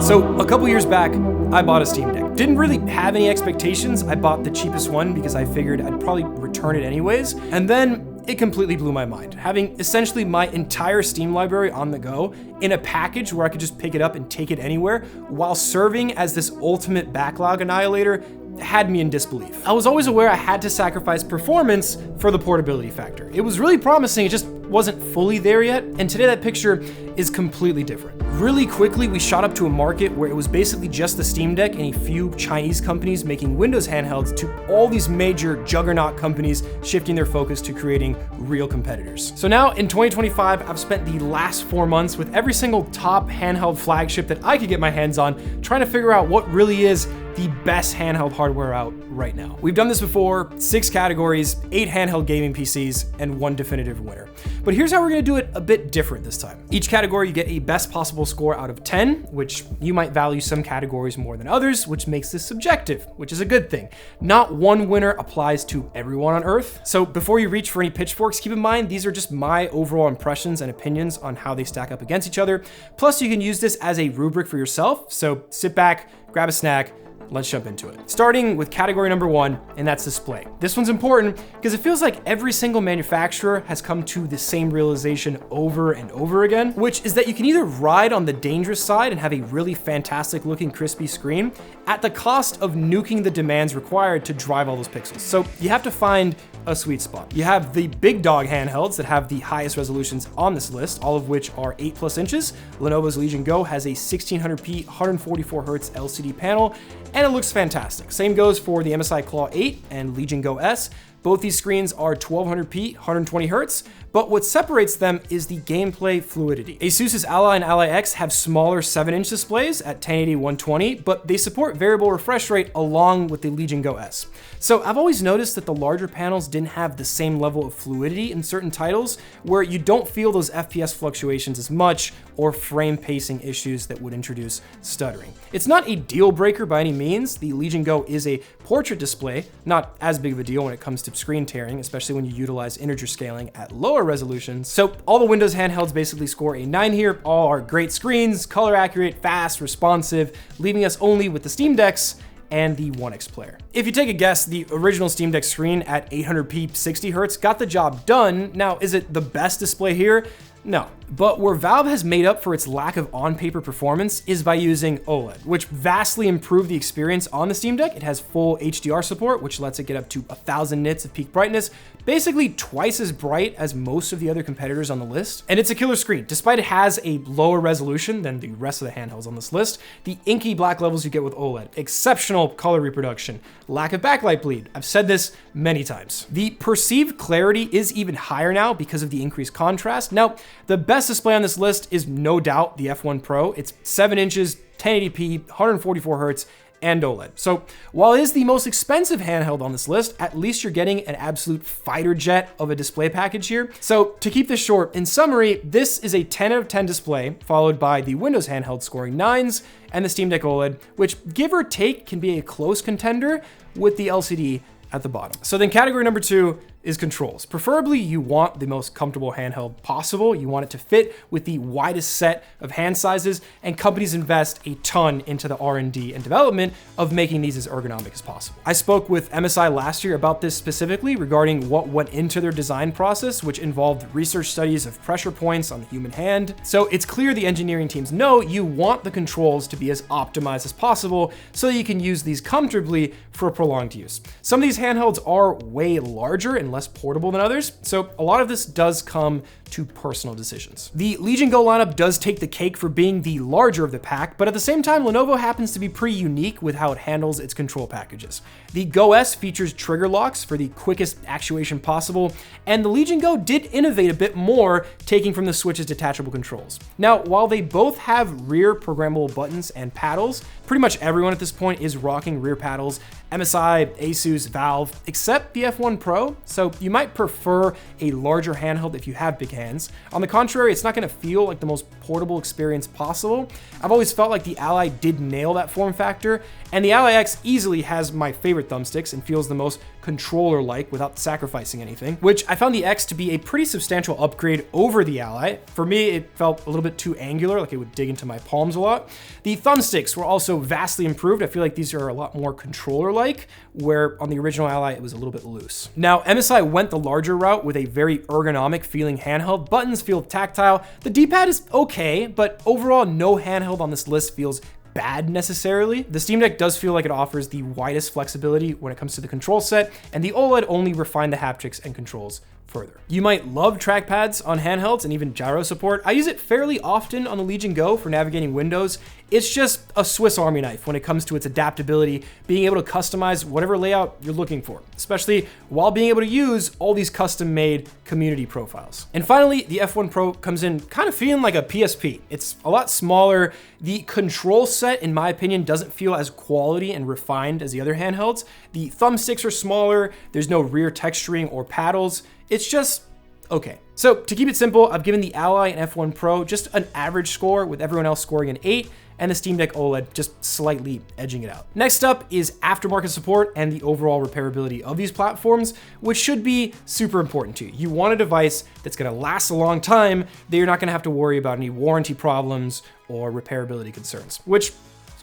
So a couple years back, I bought a Steam Deck. Didn't really have any expectations. I bought the cheapest one because I figured I'd probably return it anyways. And then it completely blew my mind. Having essentially my entire Steam library on the go in a package where I could just pick it up and take it anywhere while serving as this ultimate backlog annihilator had me in disbelief. I was always aware I had to sacrifice performance for the portability factor. It was really promising, it just wasn't fully there yet, and today that picture is completely different. Really quickly, we shot up to a market where it was basically just the Steam Deck and a few Chinese companies making Windows handhelds to all these major juggernaut companies shifting their focus to creating real competitors. So now in 2025, I've spent the last 4 months with every single top handheld flagship that I could get my hands on, trying to figure out what really is the best handheld hardware out right now. We've done this before, 6 categories, 8 handheld gaming PCs, and 1 definitive winner. But here's how we're gonna do it a bit different this time. Each category, you get a best possible score out of 10, which you might value some categories more than others, which makes this subjective, which is a good thing. Not one winner applies to everyone on Earth. So before you reach for any pitchforks, keep in mind, these are just my overall impressions and opinions on how they stack up against each other. Plus, you can use this as a rubric for yourself. So sit back, grab a snack, let's jump into it. Starting with category number 1, and that's display. This one's important because it feels like every single manufacturer has come to the same realization over and over again, which is that you can either ride on the dangerous side and have a really fantastic looking crispy screen at the cost of nuking the demands required to drive all those pixels. So you have to find a sweet spot. You have the big dog handhelds that have the highest resolutions on this list, all of which are 8+ inches. Lenovo's Legion Go has a 1600p 144Hz LCD panel, and it looks fantastic. Same goes for the MSI Claw 8 and Legion Go S. Both these screens are 1200p 120Hz, but what separates them is the gameplay fluidity. Asus's Ally and Ally X have smaller 7-inch displays at 1080 120, but they support variable refresh rate along with the Legion Go S. So I've always noticed that the larger panels didn't have the same level of fluidity in certain titles, where you don't feel those FPS fluctuations as much or frame pacing issues that would introduce stuttering. It's not a deal breaker by any means. The Legion Go is a portrait display, not as big of a deal when it comes to screen tearing, especially when you utilize integer scaling at lower resolutions. So all the Windows handhelds basically score a 9 here. All are great screens, color accurate, fast, responsive, leaving us only with the Steam Decks and the One X player. If you take a guess, the original Steam Deck screen at 800p 60Hz got the job done. Now, is it the best display here? No. But where Valve has made up for its lack of on-paper performance is by using OLED, which vastly improved the experience on the Steam Deck. It has full HDR support, which lets it get up to 1000 nits of peak brightness, basically twice as bright as most of the other competitors on the list. And it's a killer screen. Despite it has a lower resolution than the rest of the handhelds on this list, the inky black levels you get with OLED, exceptional color reproduction, lack of backlight bleed. I've said this many times. The perceived clarity is even higher now because of the increased contrast. Now, the best display on this list is no doubt the F1 Pro. It's 7 inches, 1080p, 144Hz, and OLED. So while it is the most expensive handheld on this list, at least you're getting an absolute fighter jet of a display package here. So to keep this short, in summary, this is a 10 out of 10 display, followed by the Windows handheld scoring 9s and the Steam Deck OLED, which give or take can be a close contender with the LCD at the bottom. So then category number 2 is controls. Preferably, you want the most comfortable handheld possible. You want it to fit with the widest set of hand sizes, and companies invest a ton into the R&D and development of making these as ergonomic as possible. I spoke with MSI last year about this specifically regarding what went into their design process, which involved research studies of pressure points on the human hand. So it's clear the engineering teams know you want the controls to be as optimized as possible so that you can use these comfortably for prolonged use. Some of these handhelds are way larger and less portable than others, so a lot of this does come to personal decisions. The Legion Go lineup does take the cake for being the larger of the pack, but at the same time, Lenovo happens to be pretty unique with how it handles its control packages. The Go S features trigger locks for the quickest actuation possible, and the Legion Go did innovate a bit more, taking from the Switch's detachable controls. Now, while they both have rear programmable buttons and paddles, pretty much everyone at this point is rocking rear paddles, MSI, Asus, Valve, except the F1 Pro, so you might prefer a larger handheld if you have big hands. On the contrary, it's not gonna feel like the most portable experience possible. I've always felt like the Ally did nail that form factor, and the Ally X easily has my favorite thumbsticks and feels the most controller-like without sacrificing anything, which I found the X to be a pretty substantial upgrade over the Ally. For me, it felt a little bit too angular, like it would dig into my palms a lot. The thumbsticks were also vastly improved. I feel like these are a lot more controller-like, where on the original Ally, it was a little bit loose. Now, MSI went the larger route with a very ergonomic feeling handheld. Buttons feel tactile. The D-pad is okay, but overall, no handheld on this list feels bad necessarily. The Steam Deck does feel like it offers the widest flexibility when it comes to the control set, and the OLED only refined the haptics and controls further. You might love trackpads on handhelds and even gyro support. I use it fairly often on the Legion Go for navigating windows. It's just a Swiss Army knife when it comes to its adaptability, being able to customize whatever layout you're looking for, especially while being able to use all these custom-made community profiles. And finally, the F1 Pro comes in kind of feeling like a PSP. It's a lot smaller. The control set, in my opinion, doesn't feel as quality and refined as the other handhelds. The thumbsticks are smaller. There's no rear texturing or paddles. It's just okay. So to keep it simple, I've given the Ally and F1 Pro just an average score, with everyone else scoring an 8, and the Steam Deck OLED just slightly edging it out. Next up is aftermarket support and the overall repairability of these platforms, which should be super important to you. You want a device that's gonna last a long time, that you're not gonna have to worry about any warranty problems or repairability concerns, which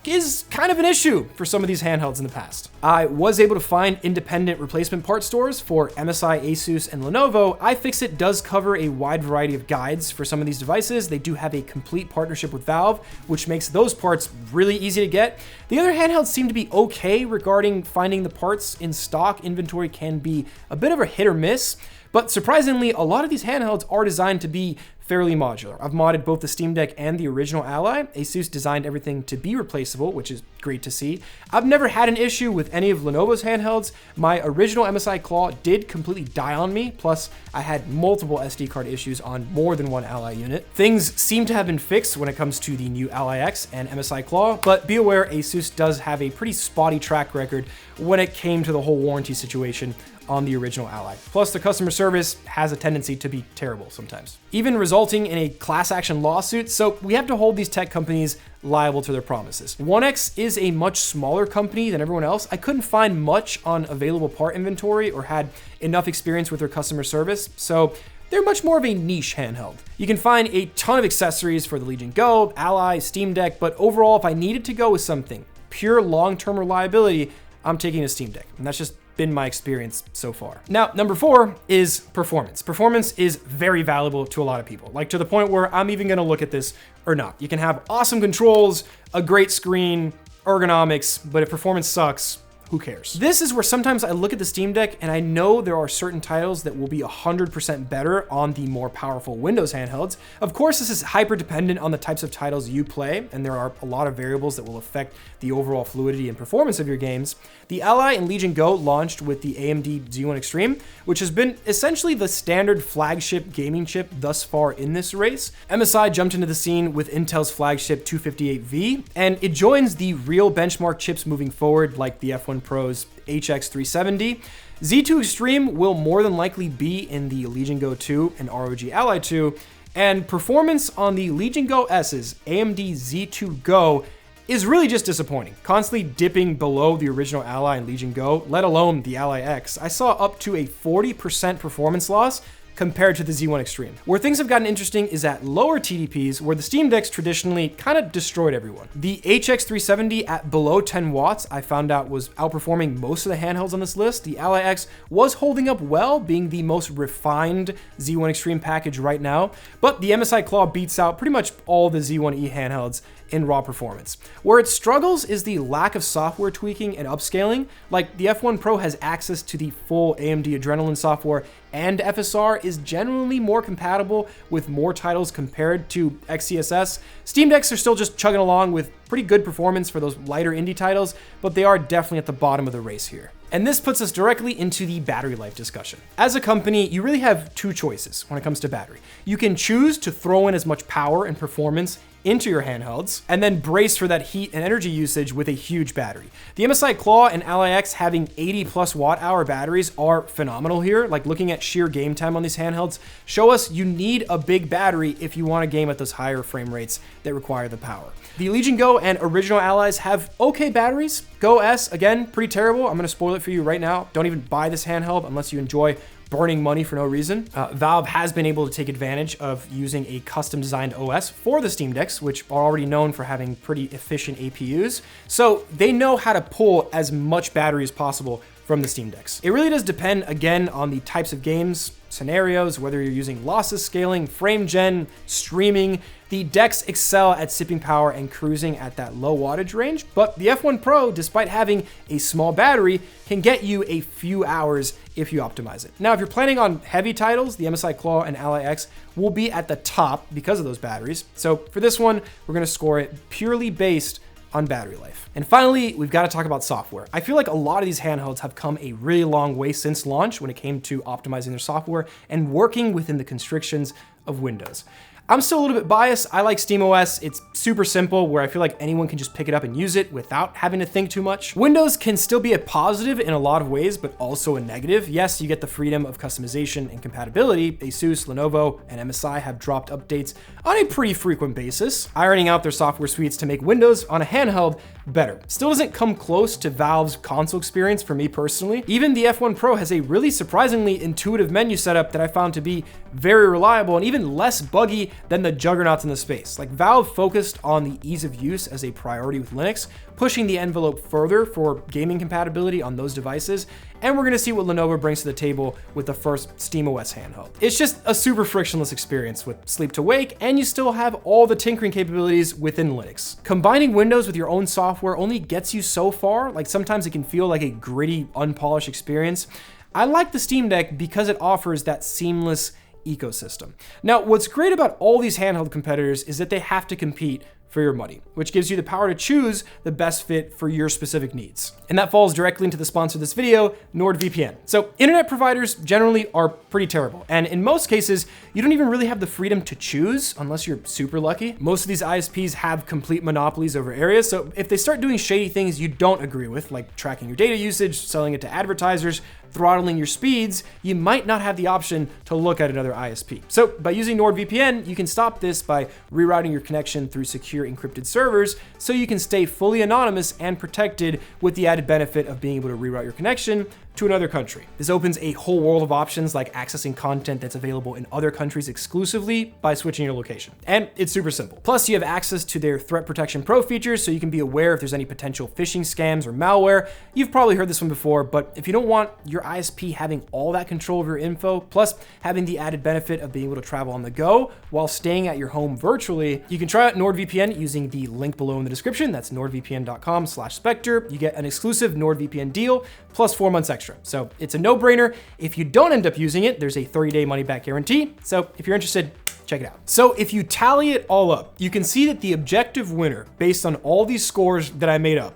is kind of an issue for some of these handhelds in the past. I was able to find independent replacement part stores for MSI, Asus, and Lenovo. iFixit does cover a wide variety of guides for some of these devices. They do have a complete partnership with Valve, which makes those parts really easy to get. The other handhelds seem to be okay regarding finding the parts in stock. Inventory can be a bit of a hit or miss, but surprisingly, a lot of these handhelds are designed to be fairly modular. I've modded both the Steam Deck and the original Ally. Asus designed everything to be replaceable, which is great to see. I've never had an issue with any of Lenovo's handhelds. My original MSI Claw did completely die on me, plus I had multiple SD card issues on more than one Ally unit. Things seem to have been fixed when it comes to the new Ally X and MSI Claw, but be aware Asus does have a pretty spotty track record when it came to the whole warranty situation on the original Ally. Plus, the customer service has a tendency to be terrible sometimes, even resulting in a class action lawsuit, so we have to hold these tech companies liable to their promises. 1X is a much smaller company than everyone else. I couldn't find much on available part inventory or had enough experience with their customer service, so they're much more of a niche handheld. You can find a ton of accessories for the Legion Go, Ally, Steam Deck, but overall, if I needed to go with something, pure long-term reliability, I'm taking a Steam Deck, and that's just been my experience so far. Now, number 4 is performance. Performance is very valuable to a lot of people, like to the point where I'm even gonna look at this or not. You can have awesome controls, a great screen, ergonomics, but if performance sucks, who cares? This is where sometimes I look at the Steam Deck and I know there are certain titles that will be 100% better on the more powerful Windows handhelds. Of course, this is hyper dependent on the types of titles you play, and there are a lot of variables that will affect the overall fluidity and performance of your games. The Ally and Legion Go launched with the AMD Z1 Extreme, which has been essentially the standard flagship gaming chip thus far in this race. MSI jumped into the scene with Intel's flagship 258V, and it joins the real benchmark chips moving forward, like the F1 Pro's HX370. Z2 Extreme will more than likely be in the Legion Go 2 and ROG Ally 2, and performance on the Legion Go S's AMD Z2 Go is really just disappointing. Constantly dipping below the original Ally and Legion Go, let alone the Ally X. I saw up to a 40% performance loss compared to the Z1 Extreme. Where things have gotten interesting is at lower TDPs, where the Steam Decks traditionally kind of destroyed everyone. The HX370 at below 10 watts, I found out was outperforming most of the handhelds on this list. The Ally X was holding up well, being the most refined Z1 Extreme package right now, but the MSI Claw beats out pretty much all the Z1E handhelds in raw performance. Where it struggles is the lack of software tweaking and upscaling. Like, the F1 Pro has access to the full AMD Adrenalin software, and FSR is generally more compatible with more titles compared to XCSS. Steam Decks are still just chugging along with pretty good performance for those lighter indie titles, but they are definitely at the bottom of the race here. And this puts us directly into the battery life discussion. As a company, you really have two choices when it comes to battery. You can choose to throw in as much power and performance into your handhelds, and then brace for that heat and energy usage with a huge battery. The MSI Claw and Ally X having 80+ watt-hour batteries are phenomenal here. Like, looking at sheer game time on these handhelds show us you need a big battery if you want to game at those higher frame rates that require the power. The Legion Go and original Allies have okay batteries. Go S, again, pretty terrible. I'm going to spoil it for you right now. Don't even buy this handheld unless you enjoy burning money for no reason. Valve has been able to take advantage of using a custom designed OS for the Steam Decks, which are already known for having pretty efficient APUs. So they know how to pull as much battery as possible from the Steam Decks. It really does depend, again, on the types of games, scenarios, whether you're using lossless scaling, frame gen, streaming. The decks excel at sipping power and cruising at that low wattage range, but the F1 Pro, despite having a small battery, can get you a few hours if you optimize it. Now, if you're planning on heavy titles, the MSI Claw and Ally X will be at the top because of those batteries. So for this one, we're gonna score it purely based on battery life. And finally, we've got to talk about software. I feel like a lot of these handhelds have come a really long way since launch when it came to optimizing their software and working within the constrictions of Windows. I'm still a little bit biased. I like SteamOS. It's super simple, where I feel like anyone can just pick it up and use it without having to think too much. Windows can still be a positive in a lot of ways, but also a negative. Yes, you get the freedom of customization and compatibility. Asus, Lenovo, and MSI have dropped updates on a pretty frequent basis, ironing out their software suites to make Windows on a handheld better. Still doesn't come close to Valve's console experience for me personally. Even the F1 Pro has a really surprisingly intuitive menu setup that I found to be very reliable and even less buggy than the juggernauts in the space. Like, Valve focused on the ease of use as a priority with Linux, pushing the envelope further for gaming compatibility on those devices, and we're gonna see what Lenovo brings to the table with the first SteamOS handheld. It's just a super frictionless experience with sleep to wake, and you still have all the tinkering capabilities within Linux. Combining Windows with your own software only gets you so far. Like, sometimes it can feel like a gritty, unpolished experience. I like the Steam Deck because it offers that seamless ecosystem. Now, what's great about all these handheld competitors is that they have to compete for your money, which gives you the power to choose the best fit for your specific needs. And that falls directly into the sponsor of this video, NordVPN. So internet providers generally are pretty terrible. And in most cases, you don't even really have the freedom to choose unless you're super lucky. Most of these ISPs have complete monopolies over areas. So if they start doing shady things you don't agree with, like tracking your data usage, selling it to advertisers, throttling your speeds, you might not have the option to look at another ISP. So by using NordVPN, you can stop this by rerouting your connection through secure encrypted servers, so you can stay fully anonymous and protected, with the added benefit of being able to reroute your connection to another country. This opens a whole world of options, like accessing content that's available in other countries exclusively by switching your location. And it's super simple. Plus, you have access to their Threat Protection Pro features, so you can be aware if there's any potential phishing scams or malware. You've probably heard this one before, but if you don't want your ISP having all that control of your info, plus having the added benefit of being able to travel on the go while staying at your home virtually, you can try out NordVPN using the link below in the description. That's nordvpn.com/Specter. You get an exclusive NordVPN deal plus 4 months extra. So it's a no-brainer. If you don't end up using it, there's a 30-day money-back guarantee. So if you're interested, check it out. So if you tally it all up, you can see that the objective winner, based on all these scores that I made up,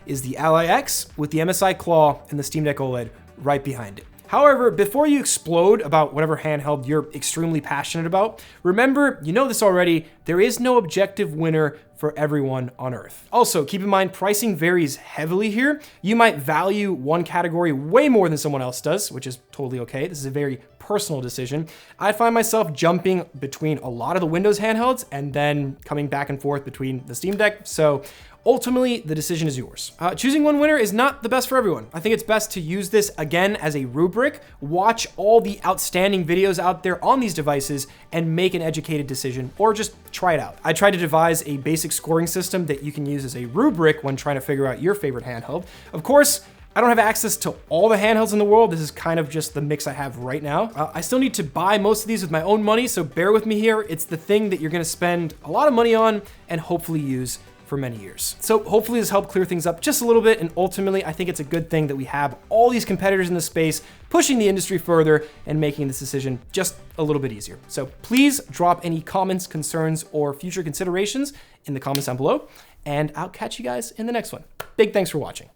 is the Ally X with the MSI Claw and the Steam Deck OLED right behind it. However, before you explode about whatever handheld you're extremely passionate about, remember, you know this already, there is no objective winner for everyone on Earth. Also, keep in mind, pricing varies heavily here. You might value one category way more than someone else does, which is totally okay. This is a very personal decision. I find myself jumping between a lot of the Windows handhelds and then coming back and forth between the Steam Deck. So ultimately, the decision is yours. Choosing one winner is not the best for everyone. I think it's best to use this, again, as a rubric, watch all the outstanding videos out there on these devices, and make an educated decision, or just try it out. I tried to devise a basic scoring system that you can use as a rubric when trying to figure out your favorite handheld. Of course, I don't have access to all the handhelds in the world. This is kind of just the mix I have right now. I still need to buy most of these with my own money, so bear with me here. It's the thing that you're gonna spend a lot of money on and hopefully use for many years. So hopefully this helped clear things up just a little bit, and ultimately I think it's a good thing that we have all these competitors in the space pushing the industry further and making this decision just a little bit easier. So please drop any comments, concerns, or future considerations in the comments down below, and I'll catch you guys in the next one. Big thanks for watching.